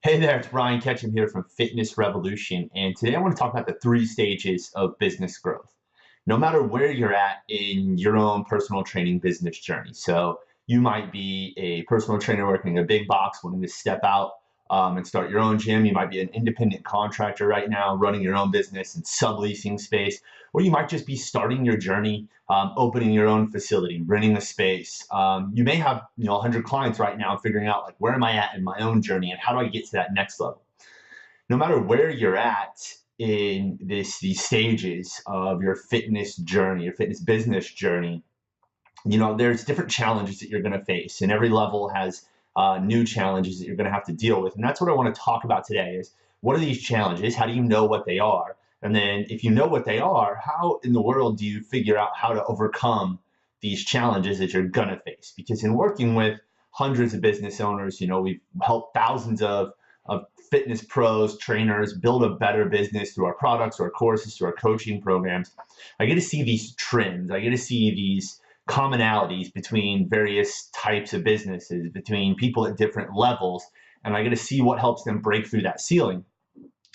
Hey there, it's Brian Ketchum here from Fitness Revolution, and today I want to talk about the three stages of business growth. No matter where you're at in your own personal training business journey. So you might be a personal trainer working in a big box, wanting to step out and start your own gym. You might be an independent contractor right now, running your own business and subleasing space, or you might just be starting your journey, opening your own facility, renting a space. You may have 100 clients right now, figuring out like where am I at in my own journey and how do I get to that next level. No matter where you're at in these stages of your fitness journey, your fitness business journey, there's different challenges that you're going to face, and every level has new challenges that you're going to have to deal with. And that's what I want to talk about today is what are these challenges? How do you know what they are? And then if you know what they are, how in the world do you figure out how to overcome these challenges that you're going to face? Because in working with hundreds of business owners, we've helped thousands of fitness pros, trainers build a better business through our products, through our courses, through our coaching programs. I get to see these trends. I get to see these commonalities between various types of businesses, between people at different levels, and I get to see what helps them break through that ceiling.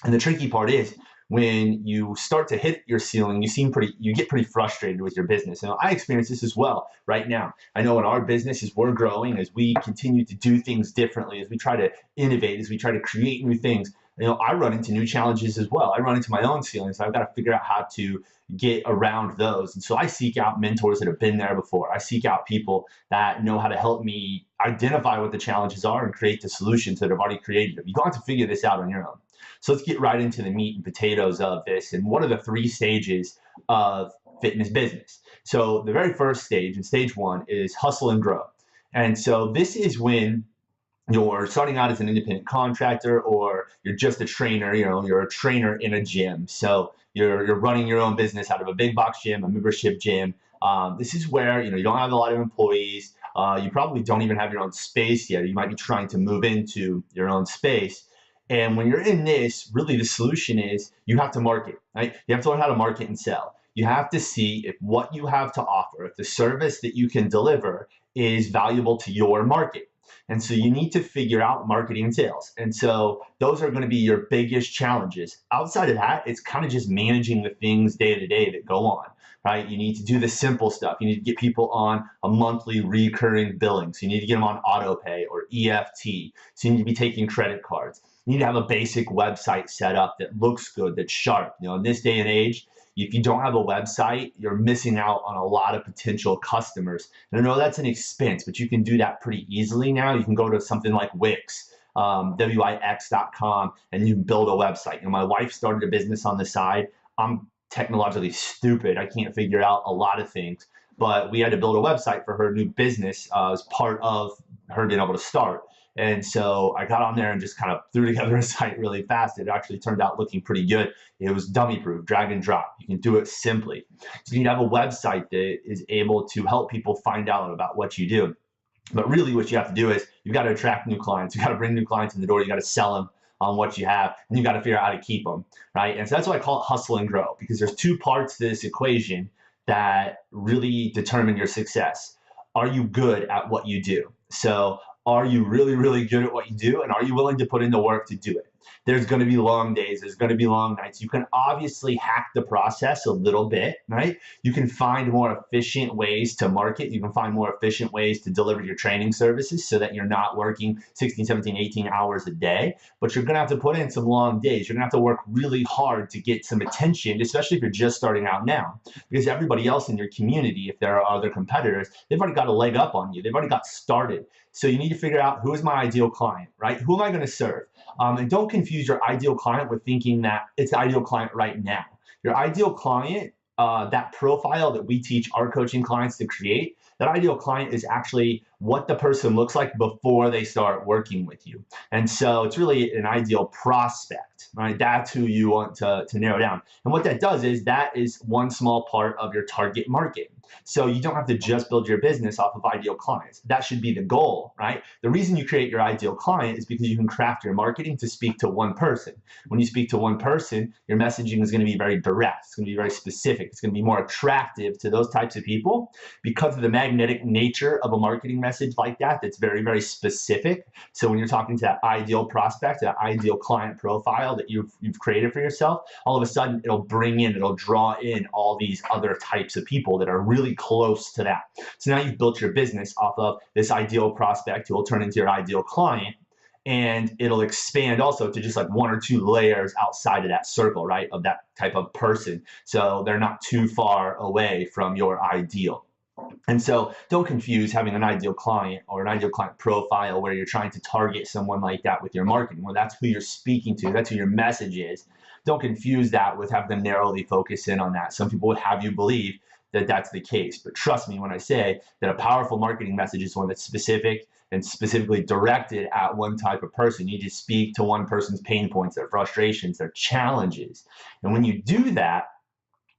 And the tricky part is when you start to hit your ceiling, you get pretty frustrated with your business. And I experience this as well right now. I know in our business, as we're growing, as we continue to do things differently, as we try to innovate, as we try to create new things, I run into new challenges as well. I run into my own ceilings. So I've got to figure out how to get around those. And so I seek out mentors that have been there before. I seek out people that know how to help me identify what the challenges are and create the solutions that have already created them. You don't have to figure this out on your own. So let's get right into the meat and potatoes of this. And what are the three stages of fitness business? So the very first stage, and stage one, is hustle and grow. And so this is when you're starting out as an independent contractor, or you're just a trainer, you're a trainer in a gym. So you're running your own business out of a big box gym, a membership gym. This is where, you don't have a lot of employees. You probably don't even have your own space yet. You might be trying to move into your own space. And when you're in this, really the solution is you have to market, right? You have to learn how to market and sell. You have to see if what you have to offer, if the service that you can deliver is valuable to your market. And so you need to figure out marketing and sales. And so those are going to be your biggest challenges. Outside of that, it's kind of just managing the things day to day that go on, right? You need to do the simple stuff. You need to get people on a monthly recurring billing. So you need to get them on auto pay or EFT. So you need to be taking credit cards. You need to have a basic website set up that looks good, that's sharp. In this day and age, if you don't have a website, you're missing out on a lot of potential customers. And I know that's an expense, but you can do that pretty easily now. You can go to something like Wix, Wix.com, and you can build a website. My wife started a business on the side. I'm technologically stupid. I can't figure out a lot of things, but we had to build a website for her new business as part of her being able to start. And so I got on there and just kind of threw together a site really fast. It actually turned out looking pretty good. It was dummy proof, drag and drop. You can do it simply. So you need to have a website that is able to help people find out about what you do. But really what you have to do is you've got to attract new clients. You've got to bring new clients in the door. You got to sell them on what you have, and you got to figure out how to keep them, right? And so that's why I call it hustle and grow, because there's two parts to this equation that really determine your success. Are you good at what you do? So are you really, really good at what you do? And are you willing to put in the work to do it? There's going to be long days. There's going to be long nights. You can obviously hack the process a little bit, right? You can find more efficient ways to market. You can find more efficient ways to deliver your training services so that you're not working 16, 17, 18 hours a day. But you're going to have to put in some long days. You're going to have to work really hard to get some attention, especially if you're just starting out now. Because everybody else in your community, if there are other competitors, they've already got a leg up on you. They've already got started. So you need to figure out, who is my ideal client, right? Who am I going to serve? And don't confuse your ideal client with thinking that it's the ideal client right now. Your ideal client, that profile that we teach our coaching clients to create, that ideal client is actually what the person looks like before they start working with you. And so it's really an ideal prospect, right? That's who you want to narrow down. And what that does is that is one small part of your target market. So you don't have to just build your business off of ideal clients. That should be the goal, right? The reason you create your ideal client is because you can craft your marketing to speak to one person. When you speak to one person, your messaging is going to be very direct. It's going to be very specific. It's going to be more attractive to those types of people because of the magnetic nature of a marketing message like that, that's very, very specific. So when you're talking to that ideal prospect, that ideal client profile that you've created for yourself, all of a sudden it'll draw in all these other types of people that are really close to that. So now you've built your business off of this ideal prospect who will turn into your ideal client, and it'll expand also to just like one or two layers outside of that circle, right, of that type of person. So they're not too far away from your ideal. And so don't confuse having an ideal client or an ideal client profile where you're trying to target someone like that with your marketing, where that's who you're speaking to, that's who your message is. Don't confuse that with having to narrowly focus in on that. Some people would have you believe that that's the case. But trust me when I say that a powerful marketing message is one that's specific and specifically directed at one type of person. You just speak to one person's pain points, their frustrations, their challenges. And when you do that,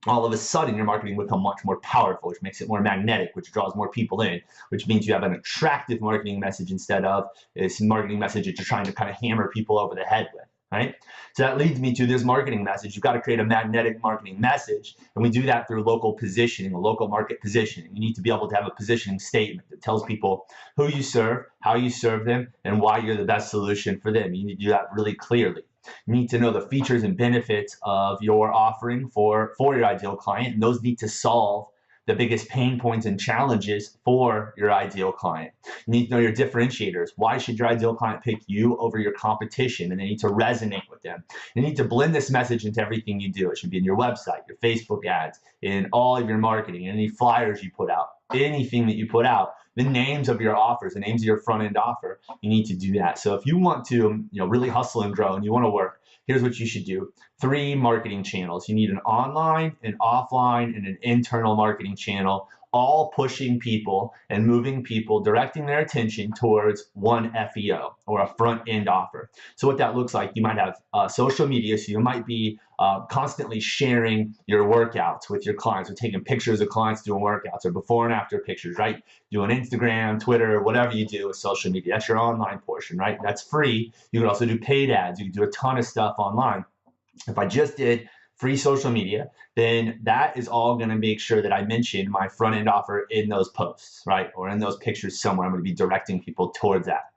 all of a sudden your marketing will become much more powerful, which makes it more magnetic, which draws more people in, which means you have an attractive marketing message instead of this marketing message that you're trying to kind of hammer people over the head with, right? So that leads me to this marketing message. You've got to create a magnetic marketing message, and we do that through local positioning, a local market positioning. You need to be able to have a positioning statement that tells people who you serve, how you serve them, and why you're the best solution for them. You need to do that really clearly. You need to know the features and benefits of your offering for your ideal client, and those need to solve the biggest pain points and challenges for your ideal client. You need to know your differentiators. Why should your ideal client pick you over your competition? And they need to resonate with them. You need to blend this message into everything you do. It should be in your website, your Facebook ads, in all of your marketing, any flyers you put out, anything that you put out. The names of your offers, the names of your front-end offer, you need to do that. So if you want to really hustle and grow and you want to work, here's what you should do. 3 marketing channels. You need an online, an offline, and an internal marketing channel, all pushing people and moving people, directing their attention towards one FEO or a front-end offer. So what that looks like, you might have social media, so you might be constantly sharing your workouts with your clients, or taking pictures of clients doing workouts, or before and after pictures, right? Doing Instagram, Twitter, whatever you do with social media. That's your online portion, right? That's free. You can also do paid ads. You can do a ton of stuff online. If I just did free social media, then that is all going to make sure that I mention my front end offer in those posts, right? Or in those pictures somewhere. I'm going to be directing people towards that.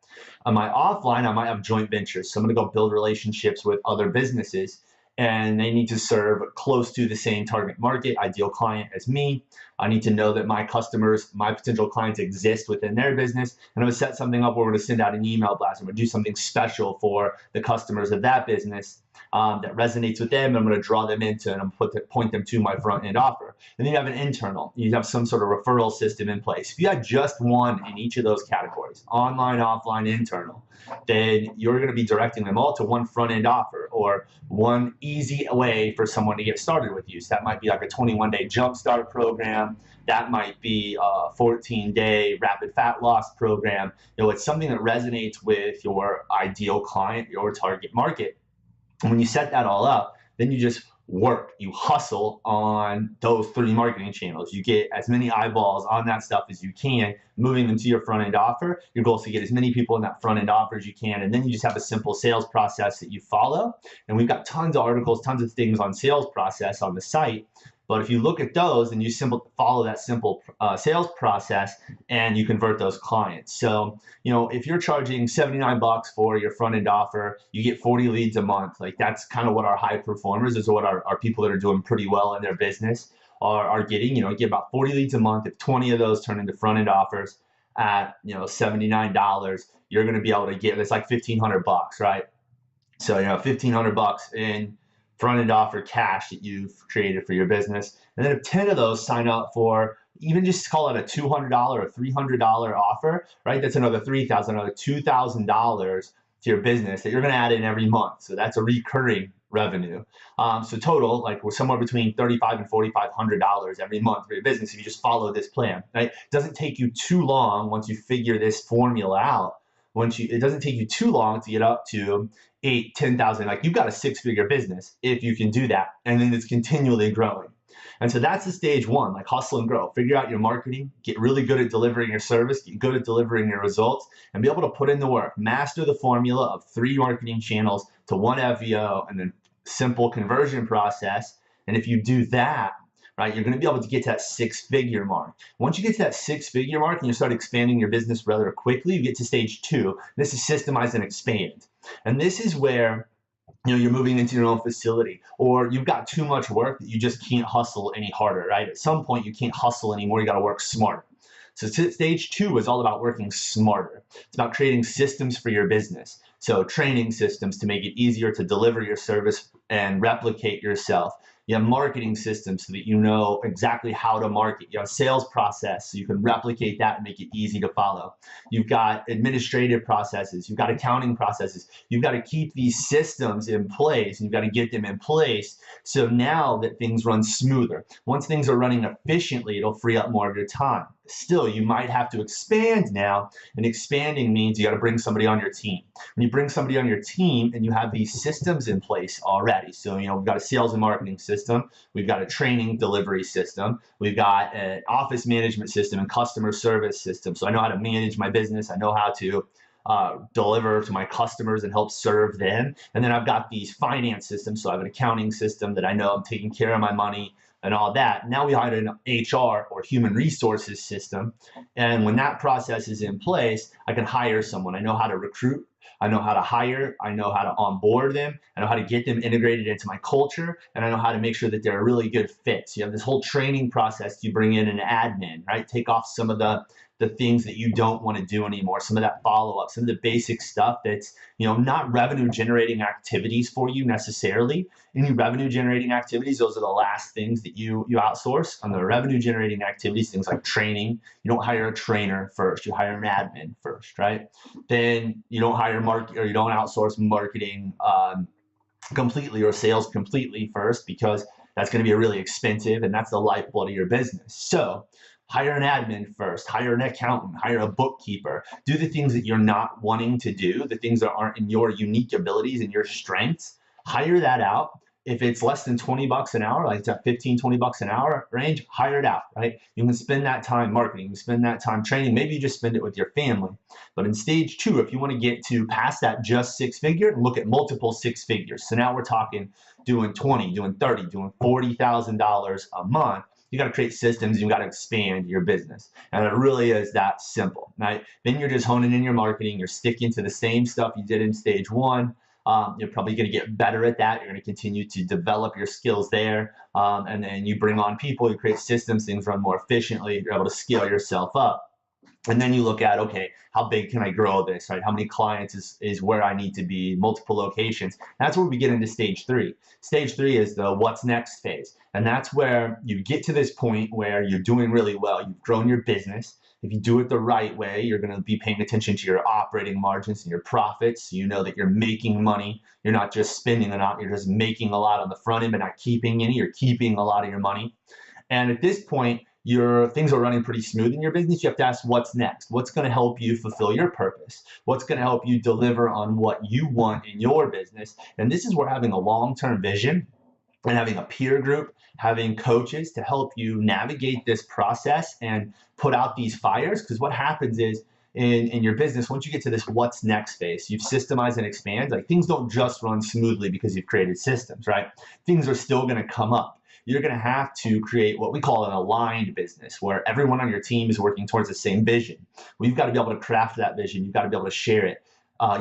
On my offline, I might have joint ventures. So I'm going to go build relationships with other businesses, and they need to serve close to the same target market, ideal client as me. I need to know that my customers, my potential clients exist within their business. And I'm gonna set something up where we're gonna send out an email blast. I'm gonna do something special for the customers of that business that resonates with them. I'm gonna draw them into and I'm point them to my front end offer. And then you have an internal. You have some sort of referral system in place. If you had just one in each of those categories, online, offline, internal, then you're gonna be directing them all to one front end offer, or one easy way for someone to get started with you. So that might be like a 21-day jumpstart program. That might be a 14-day rapid fat loss program. It's something that resonates with your ideal client, your target market. And when you set that all up, then you just work, you hustle on those 3 marketing channels. You get as many eyeballs on that stuff as you can, moving them to your front end offer. Your goal is to get as many people in that front end offer as you can. And then you just have a simple sales process that you follow. And we've got tons of articles, tons of things on sales process on the site. But if you look at those and you follow that simple sales process, and you convert those clients. So, if you're charging $79 for your front end offer, you get 40 leads a month. Like, that's kind of what our high performers, is what our people that are doing pretty well in their business are getting. You get about 40 leads a month. If 20 of those turn into front end offers at $79, you're going to be able to get, it's like $1,500, right? So, $1,500 in front end offer cash that you've created for your business. And then if 10 of those sign up for, even just call it a $200 or $300 offer, right? That's another $3,000, another $2,000 to your business that you're going to add in every month. So that's a recurring revenue. So total, like, we're somewhere between $3,500 and $4,500 every month for your business if you just follow this plan, right? It doesn't take you too long once you figure this formula out it doesn't take you too long to get up to 8, 10,000. Like you've got a 6-figure business if you can do that. And then it's continually growing. And so that's the stage one, like hustle and grow. Figure out your marketing, get really good at delivering your service, get good at delivering your results, and be able to put in the work. Master the formula of 3 marketing channels to 1 FVO and then simple conversion process. And if you do that, right, you're going to be able to get to that 6-figure mark. Once you get to that 6-figure mark and you start expanding your business rather quickly, you get to stage 2. This is systemize and expand. And this is where you're moving into your own facility, or you've got too much work that you just can't hustle any harder, right? At some point, you can't hustle anymore. You got to work smarter. So stage 2 is all about working smarter. It's about creating systems for your business. So training systems to make it easier to deliver your service and replicate yourself. You have marketing systems so that you know exactly how to market. You have a sales process so you can replicate that and make it easy to follow. You've got administrative processes. You've got accounting processes. You've got to keep these systems in place, and you've got to get them in place so now that things run smoother. Once things are running efficiently, it'll free up more of your time. Still, you might have to expand now, and expanding means you got to bring somebody on your team. When you bring somebody on your team and you have these systems in place already, so we've got a sales and marketing system, we've got a training delivery system, we've got an office management system and customer service system. So I know how to manage my business, I know how to deliver to my customers and help serve them. And then I've got these finance systems, so I have an accounting system that I know I'm taking care of my money and all that. Now we hire an HR or human resources system. And when that process is in place, I can hire someone. I know how to recruit. I know how to hire. I know how to onboard them. I know how to get them integrated into my culture. And I know how to make sure that they're a really good fit. So you have this whole training process. You bring in an admin, right? Take off some of the things that you don't want to do anymore, some of that follow-up, some of the basic stuff that's not revenue generating activities for you necessarily. Any revenue generating activities, those are the last things that you outsource. On the revenue generating activities, things like training, you don't hire a trainer first, you hire an admin first, right? Then you don't hire you don't outsource marketing completely or sales completely first, because that's going to be really expensive and that's the lifeblood of your business. So hire an admin first, hire an accountant, hire a bookkeeper. Do the things that you're not wanting to do, the things that aren't in your unique abilities and your strengths. Hire that out. If it's less than 20 bucks an hour, like it's at 15, 20 bucks an hour range, hire it out, right? You can spend that time marketing, you can spend that time training. Maybe you just spend it with your family. But in stage 2, if you want to get to past that just 6-figure, look at multiple 6 figures. So now we're talking doing 20, doing 30, doing $40,000 a month. You got to create systems. You got to expand your business. And it really is that simple, right? Then you're just honing in your marketing. You're sticking to the same stuff you did in stage 1. You're probably going to get better at that. You're going to continue to develop your skills there. And then you bring on people, you create systems, things run more efficiently. You're able to scale yourself up. And then you look at, okay, how big can I grow this, right? How many clients is where I need to be, multiple locations. That's where we get into stage 3. Stage 3 is the what's next phase. And that's where you get to this point where you're doing really well. You've grown your business. If you do it the right way, you're going to be paying attention to your operating margins and your profits. You know that you're making money. You're not just spending a lot. You're just making a lot on the front end, but not keeping any. You're keeping a lot of your money. And at this point, things are running pretty smooth in your business. You have to ask what's next. What's going to help you fulfill your purpose? What's going to help you deliver on what you want in your business? And this is where having a long-term vision and having a peer group, having coaches to help you navigate this process and put out these fires. Because what happens is in your business, once you get to this what's next phase, you've systemized and expanded, like things don't just run smoothly because you've created systems, right? Things are still going to come up. You're going to have to create what we call an aligned business, where everyone on your team is working towards the same vision. Well, you've got to be able to craft that vision. You've got to be able to share it.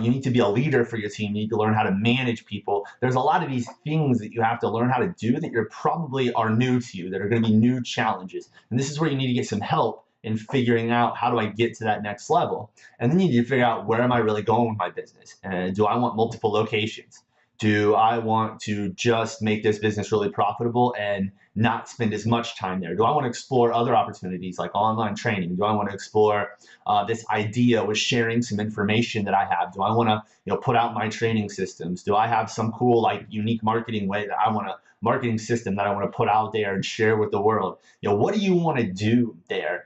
You need to be a leader for your team. You need to learn how to manage people. There's a lot of these things that you have to learn how to do that you're probably are new to you, that are going to be new challenges. And this is where you need to get some help in figuring out, how do I get to that next level? And then you need to figure out, where am I really going with my business? And do I want multiple locations? Do I want to just make this business really profitable and not spend as much time there? Do I want to explore other opportunities like online training? Do I want to explore this idea with sharing some information that I have? Do I want to put out my training systems? Do I have some cool, like, unique marketing way that I want to, marketing system that I want to put out there and share with the world? What do you want to do there?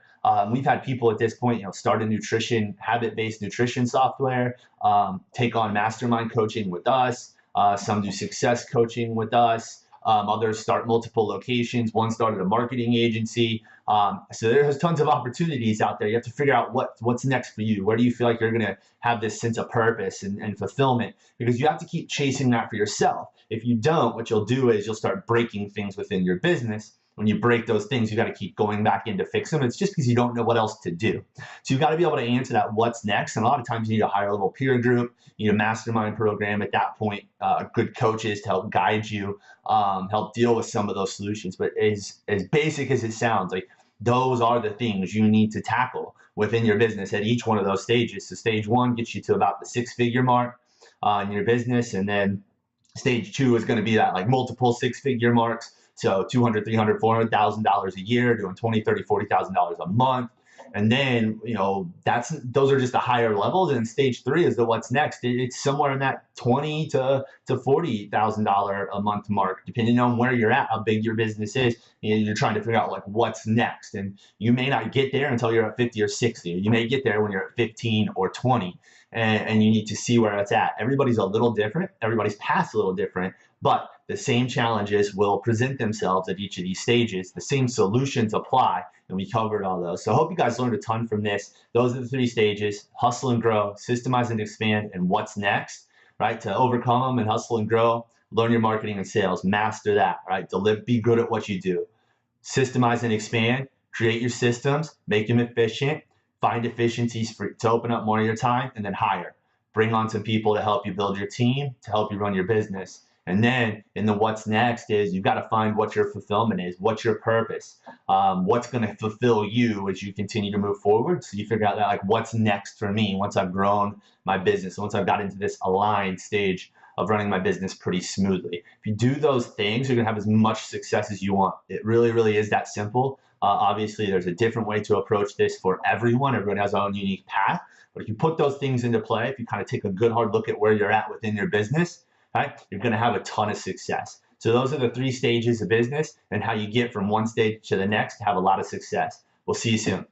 We've had people at this point, start a habit-based nutrition software, take on mastermind coaching with us. Some do success coaching with us. Others start multiple locations. One started a marketing agency. So there's tons of opportunities out there. You have to figure out what's next for you. Where do you feel like you're going to have this sense of purpose and fulfillment? Because you have to keep chasing that for yourself. If you don't, what you'll do is you'll start breaking things within your business. When you break those things, you got to keep going back in to fix them. It's just because you don't know what else to do. So you've got to be able to answer that what's next. And a lot of times you need to hire a little peer group, you need a mastermind program at that point, good coaches to help guide you, help deal with some of those solutions. But as basic as it sounds, like those are the things you need to tackle within your business at each one of those stages. So stage one gets you to about the 6-figure mark in your business. And then stage two is going to be that like multiple 6-figure marks. So $200,000, $300,000, $400,000 a year, doing $20,000, $30,000, $40,000 a month. And then, those are just the higher levels. And stage three is the what's next. It's somewhere in that $20,000 to $40,000 a month mark, depending on where you're at, how big your business is. You're trying to figure out like what's next. And you may not get there until you're at 50 or 60. You may get there when you're at 15 or 20. And you need to see where it's at. Everybody's a little different. Everybody's path's a little different. But the same challenges will present themselves at each of these stages. The same solutions apply, and we covered all those. So I hope you guys learned a ton from this. Those are the 3 stages: hustle and grow, systemize and expand, and what's next, right? To overcome them and hustle and grow, learn your marketing and sales, master that, right? Be good at what you do. Systemize and expand, create your systems, make them efficient, find efficiencies to open up more of your time, and then hire. Bring on some people to help you build your team, to help you run your business. And then in the what's next is you've got to find what your fulfillment is, what's your purpose, what's going to fulfill you as you continue to move forward. So you figure out that like what's next for me once I've grown my business, once I've got into this aligned stage of running my business pretty smoothly. If you do those things, you're going to have as much success as you want. It really, really is that simple. Obviously, there's a different way to approach this for everyone. Everyone has their own unique path. But if you put those things into play, if you kind of take a good hard look at where you're at within your business, right, you're going to have a ton of success. So those are the 3 stages of business and how you get from one stage to the next to have a lot of success. We'll see you soon.